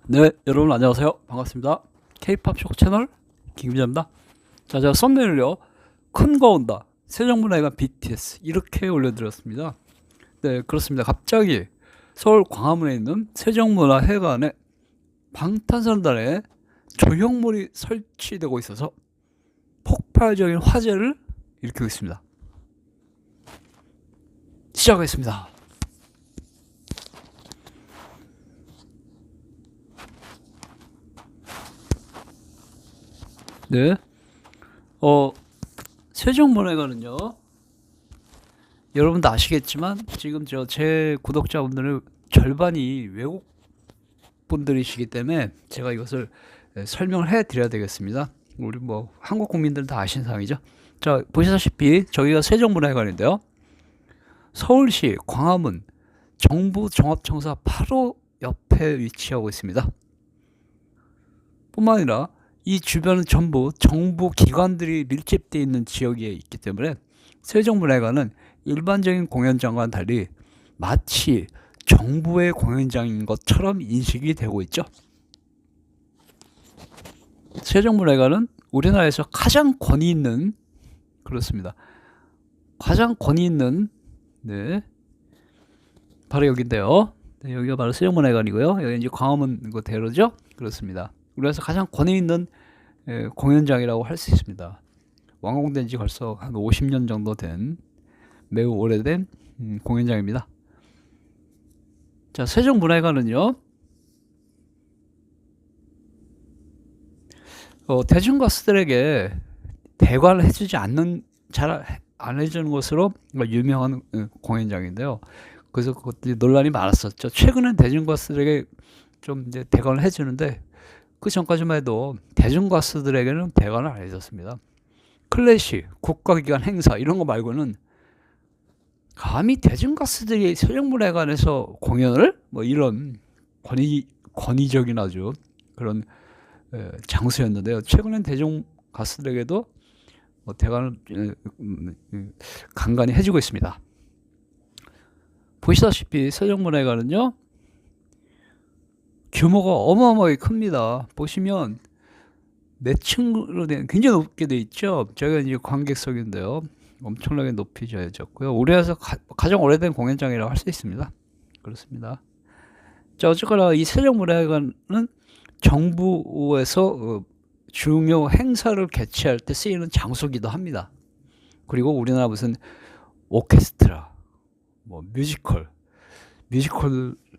네, 여러분 안녕하세요. 반갑습니다. K-팝 쇼 채널 김기자입니다. 자, 제가 썸네일을요. 큰 거 온다. 세종문화회관 BTS 이렇게 올려드렸습니다. 네, 그렇습니다. 갑자기 서울 광화문에 있는 세종문화회관에 방탄소년단의 조형물이 설치되고 있어서 폭발적인 화제를 일으키고 있습니다. 시작하겠습니다. 네, 세종문화회관은요. 여러분도 아시겠지만 지금 제 구독자분들의 절반이 외국 분들이시기 때문에 제가 이것을 설명을 해 드려야 되겠습니다. 우리 뭐 한국 국민들은 다 아시는 사항이죠. 자, 보시다시피 저기가 세종문화회관인데요. 서울시 광화문 정부 종합청사 바로 옆에 위치하고 있습니다. 뿐만 아니라 이 주변은 전부 정부 기관들이 밀집되어 있는 지역에 있기 때문에 세종문화회관은 일반적인 공연장과는 달리 마치 정부의 공연장인 것처럼 인식이 되고 있죠. 세종문화회관은 우리나라에서 가장 권위 있는, 그렇습니다. 가장 권위 있는, 네, 바로 여기인데요. 네, 여기가 바로 세종문화회관이고요. 여기 이제 광화문 그 대로죠. 그렇습니다. 우리나라에서 가장 권위 있는 공연장이라고 할 수 있습니다. 완공된 지 벌써 한 50년 정도 된 매우 오래된 공연장입니다. 자, 세종문화회관은요, 대중가수들에게 대관을 해주지 않는, 잘 안 해주는 것으로 유명한 공연장인데요. 그래서 그것들이 논란이 많았었죠. 최근엔 대중가수들에게 좀 이제 대관을 해주는데 그 전까지만 해도 대중가수들에게는 대관을 안 해줬습니다. 클래식, 국가기관 행사 이런 거 말고는 감히 대중가수들이 세종문화회관에서 공연을 뭐 이런 권위적인 아주 그런 장소였는데요. 최근엔 대중가수들에게도 뭐 대관을 간간히 해주고 있습니다. 보시다시피 세종문화회관은요, 규모가 어마어마하게 큽니다. 보시면 몇 층으로 된, 굉장히 높게 돼 있죠. 저희가 이제 관객석인데요. 엄청나게 높이 지어졌고요. 우리나라에서 가장 오래된 공연장이라고 할 수 있습니다. 그렇습니다. 자, 어쨌거나 이 세종문화회관은 정부에서 중요 행사를 개최할 때 쓰이는 장소기도 합니다. 그리고 우리나라 무슨 오케스트라, 뭐 뮤지컬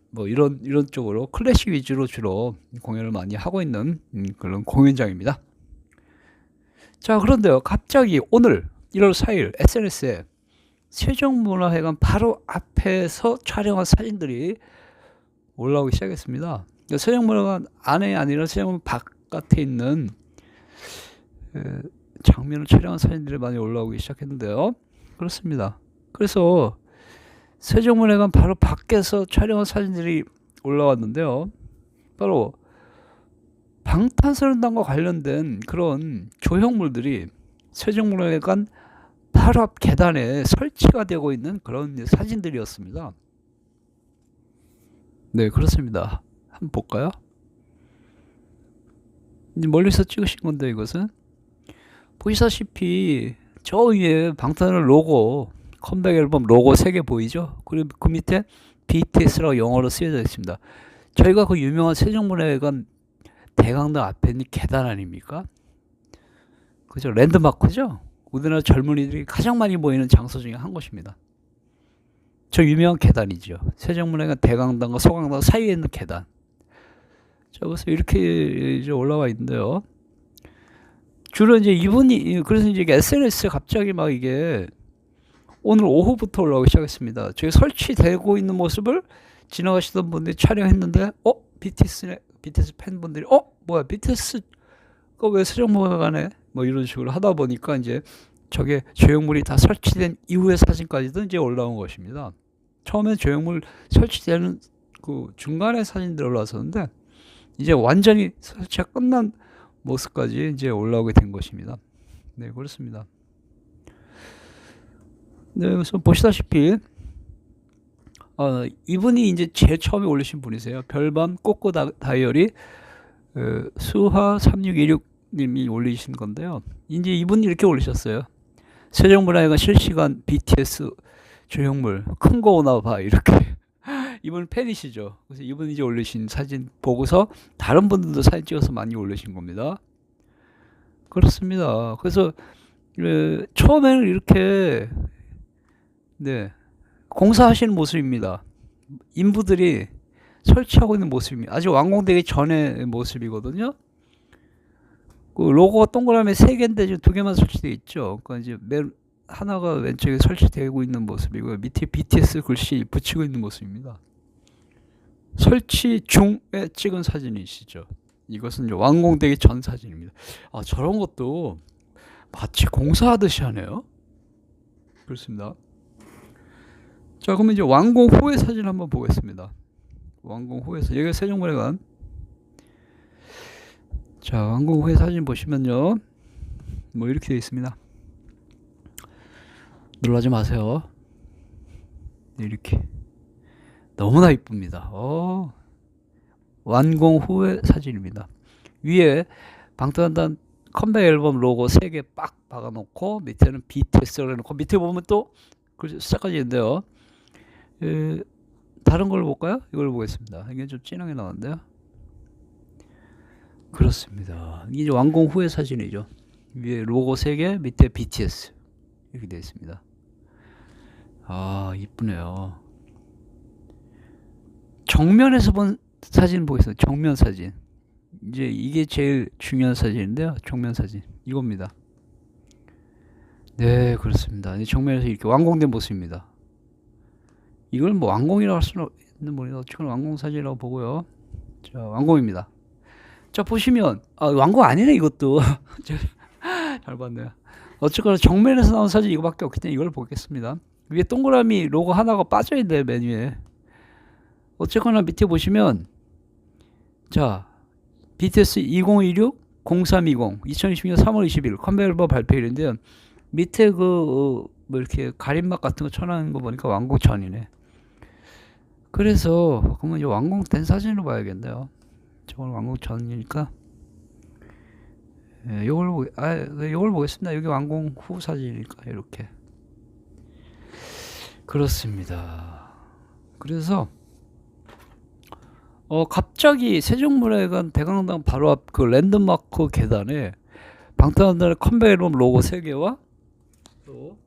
뭐 이런 쪽으로 클래식 위주로 주로 공연을 많이 하고 있는 그런 공연장입니다. 자, 그런데요, 갑자기 오늘 1월 4일 SNS에 세종문화회관 바로 앞에서 촬영한 사진들이 올라오기 시작했습니다. 세종문화회관 안에 아니라 세종문화회관 바깥에 있는 장면을 촬영한 사진들이 많이 올라오기 시작했는데요. 그렇습니다. 그래서 세종문화회관 바로 밖에서 촬영한 사진들이 올라왔는데요. 바로 방탄소년단과 관련된 그런 조형물들이 세종문화회관 바로 앞 계단에 설치가 되고 있는 그런 사진들이었습니다. 네, 그렇습니다. 한번 볼까요? 이제 멀리서 찍으신 건데 이것은 보시다시피 저 위에 방탄소년단 로고, 컴백 앨범 로고 3개 보이죠? 그리고 그 밑에 BTS라고 영어로 쓰여져 있습니다. 저희가 그 유명한 세종문화회관 대강당 앞에 있는 계단 아닙니까? 그죠? 랜드마크죠? 우리나라 젊은이들이 가장 많이 모이는 장소 중에 한 곳입니다. 저 유명한 계단이죠. 세종문화회관 대강당과 소강당 사이에 있는 계단. 자, 그래서 이렇게 이제 올라와 있는데요. 주로 이제 이분이, 그래서 이제 SNS에 갑자기 막 이게 오늘 오후부터 올라오기 시작했습니다. 저기 설치되고 있는 모습을 지나가시던 분들이 촬영했는데, BTS 팬분들이, 뭐야, BTS가 왜 세종문화회관에 뭐 이런 식으로 하다 보니까 이제 저게 조형물이 다 설치된 이후의 사진까지도 이제 올라온 것입니다. 처음에 조형물 설치되는 그 중간에 사진들이 올라왔었는데, 이제 완전히 설치가 끝난 모습까지 이제 올라오게 된 것입니다. 네, 그렇습니다. 네, 그래서 보시다시피 이분이 이제 제일 처음에 올리신 분이세요. 별밤 꼬꼬 다이어리 수하 3616님이 올리신 건데요. 이제 이분이 이렇게 올리셨어요. 세종문화회관 실시간 BTS 조형물 큰 거 오나 봐 이렇게. 이분 팬이시죠. 그래서 이분이 이제 올리신 사진 보고서 다른 분들도 사진 찍어서 많이 올리신 겁니다. 그렇습니다. 그래서 처음에는 이렇게 네 공사하시는 모습입니다. 인부들이 설치하고 있는 모습입니다. 아직 완공되기 전의 모습이거든요. 그 로고가 동그라미 3개인데 지금 2개만 설치되어 있죠. 그러니까 이제 맨 하나가 왼쪽에 설치되고 있는 모습이고요. 밑에 BTS 글씨 붙이고 있는 모습입니다. 설치 중에 찍은 사진이시죠. 이것은 이제 완공되기 전 사진입니다. 저런 것도 마치 공사하듯이 하네요. 그렇습니다. 자, 그러면 이제 완공 후의 사진 한번 보겠습니다. 완공 후에서 여기가 세종문화회관. 자, 완공 후의 사진 보시면요, 뭐 이렇게 되어 있습니다. 놀라지 마세요. 이렇게 너무나 이쁩니다. 완공 후의 사진입니다. 위에 방탄소년단 컴백 앨범 로고 3개 빡 박아놓고 밑에는 BTS를 해놓고 밑에 보면 또 숫자까지 있는데요. 다른 걸로 볼까요? 이걸 보겠습니다. 이게 좀 진하게 나왔는데요. 그렇습니다. 이게 완공 후의 사진이죠. 위에 로고 3개, 밑에 BTS 이렇게 되어 있습니다. 이쁘네요. 정면에서 본 사진 보겠습니다. 정면 사진. 이제 이게 제일 중요한 사진인데요. 정면 사진 이겁니다. 네, 그렇습니다. 정면에서 이렇게 완공된 모습입니다. 이걸 뭐 완공이라고 할 수는 있는 모르겠는데 어쨌거나 완공 사진이라고 보고요. 자, 완공입니다. 자, 보시면 완공 아니네 이것도. 잘 봤네요. 어쨌거나 정면에서 나온 사진 이거밖에 없기 때문에 이걸 보겠습니다. 위에 동그라미 로고 하나가 빠져있네요. 메뉴에. 어쨌거나 밑에 보시면 자, BTS 2016 0320 2020년 3월 20일 컴백 앨범 발표일인데요. 밑에 뭐 이렇게 가림막 같은 거 쳐놓은 거 보니까 완공 전이네. 그래서 그러면 이 완공된 사진으로 봐야겠네요. 저건 완공 전이니까 요걸 보겠습니다. 여기 완공 후 사진이니까 이렇게. 그렇습니다. 그래서 갑자기 세종문화회관 대강당 바로 앞 그 랜드마크 계단에 방탄소년단의 컴백 앨범 로고 3개와 또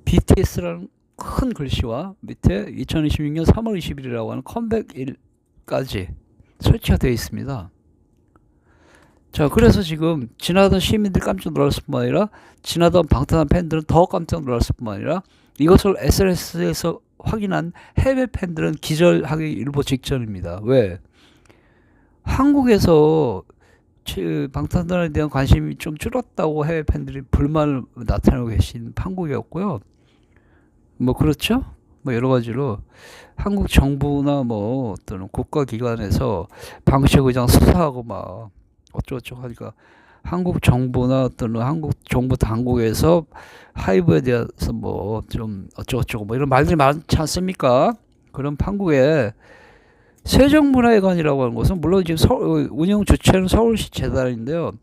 BTS라는 큰 글씨와 밑에 2026년 3월 20일이라고 하는 컴백일까지 설치가 되어 있습니다. 자, 그래서 지금 지나던 시민들이 깜짝 놀랐을 뿐만 아니라 지나던 방탄한 팬들은 더 깜짝 놀랐을 뿐만 아니라 이것을 SNS에서 확인한 해외 팬들은 기절하기 일보 직전입니다. 왜? 한국에서 방탄소년단에 대한 관심이 좀 줄었다고 해외 팬들이 불만을 나타내고 계신 판국이었고요. 뭐 그렇죠? 뭐 여러 가지로 한국 정부나 뭐 어떤 국가기관에서 방식 의장 수사하고 막 어쩌고저쩌고 하니까 한국 정부나 어떤 한국 정부 당국에서 하이브에 대해서 뭐 좀 어쩌고저쩌고 뭐 이런 말들이 많지 않습니까? 그런 판국에 세종문화회관이라고 하는 것은 물론 지금 운영 주체는 서울시 재단인데요.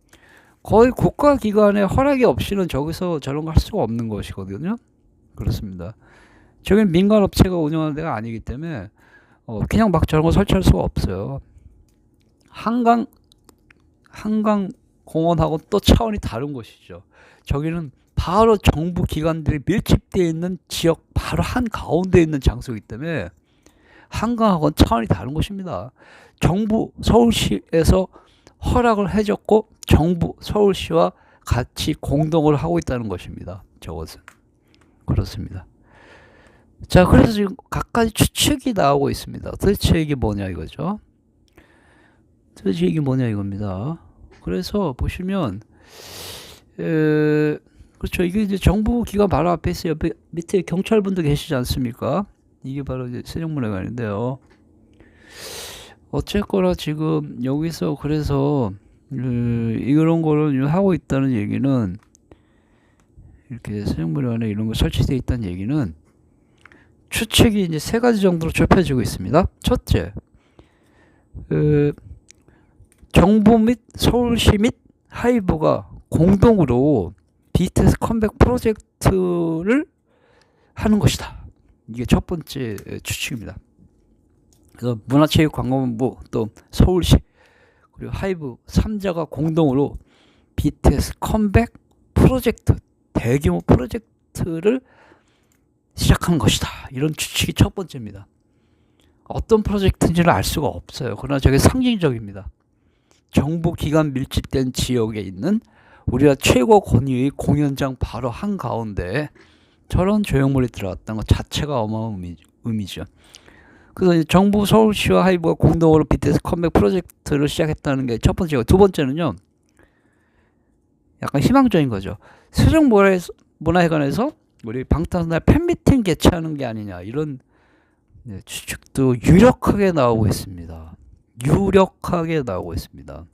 거의 국가기관의 허락이 없이는 저기서 저런 거 할 수가 없는 것이거든요. 그렇습니다. 저기는 민간업체가 운영하는 데가 아니기 때문에 그냥 막 저런 거 설치할 수가 없어요. 한강 공원하고 또 차원이 다른 곳이죠. 저기는 바로 정부 기관들이 밀집되어 있는 지역 바로 한가운데 있는 장소이기 때문에 한강하고는 차원이 다른 곳입니다. 정부 서울시에서 허락을 해줬고 정부 서울시와 같이 공동을 하고 있다는 것입니다. 저것은. 그렇습니다. 자, 그래서 지금 각가지 추측이 나오고 있습니다. 도대체 이게 뭐냐 이거죠. 도대체 이게 뭐냐 이겁니다. 그래서 보시면 그렇죠. 이게 이제 정부 기관 바로 앞에 있어요. 옆에 밑에 경찰분도 계시지 않습니까? 이게 바로 이제 세종문화회관인데요. 어쨌거나 지금 여기서 그래서 이런 거를 하고 있다는 얘기는 이렇게 세종문화회관에 이런 거 설치되어 있다는 얘기는 추측이 이제 세 가지 정도로 좁혀지고 있습니다. 첫째, 정부 및 서울시 및 하이브가 공동으로 BTS 컴백 프로젝트를 하는 것이다. 이게 첫 번째 추측입니다. 그래서 문화체육관광부 또 서울시 그리고 하이브 3자가 공동으로 BTS 컴백 프로젝트, 대규모 프로젝트를 시작한 것이다. 이런 추측이 첫 번째입니다. 어떤 프로젝트인지는 알 수가 없어요. 그러나 저게 상징적입니다. 정부 기관 밀집된 지역에 있는 우리나라 최고 권위의 공연장 바로 한가운데 저런 조형물이 들어갔다는 것 자체가 어마어마한 의미죠. 그래서 정부 서울시와 하이브가 공동으로 BTS 컴백 프로젝트를 시작했다는 게 첫 번째고, 두 번째는요, 약간 희망적인 거죠. 세종문화회관에서 우리 방탄소년단 팬미팅 개최하는 게 아니냐, 이런 추측도 유력하게 나오고 있습니다. 유력하게 나오고 있습니다.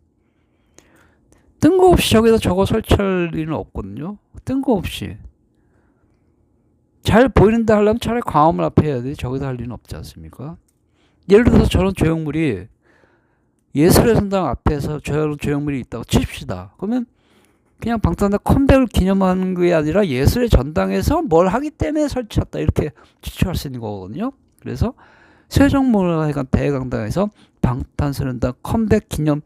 뜬금없이 저기다 저거 설치할 일은 없거든요. 뜬금없이. 잘 보이는데 하려면 차라리 광화문 앞에 해야 돼. 저기다 할 일은 없지 않습니까? 예를 들어서 저런 조형물이 예술의 전당 앞에서 저런 조형물이 있다고 칩시다. 그러면 그냥 방탄소년단 컴백을 기념하는 게 아니라 예술의 전당에서 뭘 하기 때문에 설치했다, 이렇게 추측할 수 있는 거거든요. 그래서 세종문화회관 대강당에서 방탄소년단 컴백 기념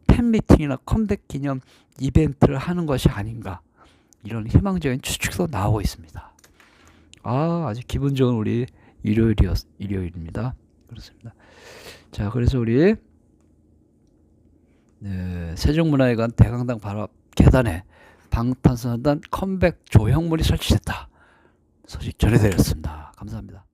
팬미팅이나 컴백 기념 이벤트를 하는 것이 아닌가, 이런 희망적인 추측도 나오고 있습니다. 아주 기분 좋은 우리 일요일입니다. 그렇습니다. 자, 그래서 우리 세종문화회관 대강당 바로 앞 계단에 방탄소년단 컴백 조형물이 설치됐다, 소식 전해드렸습니다. 감사합니다.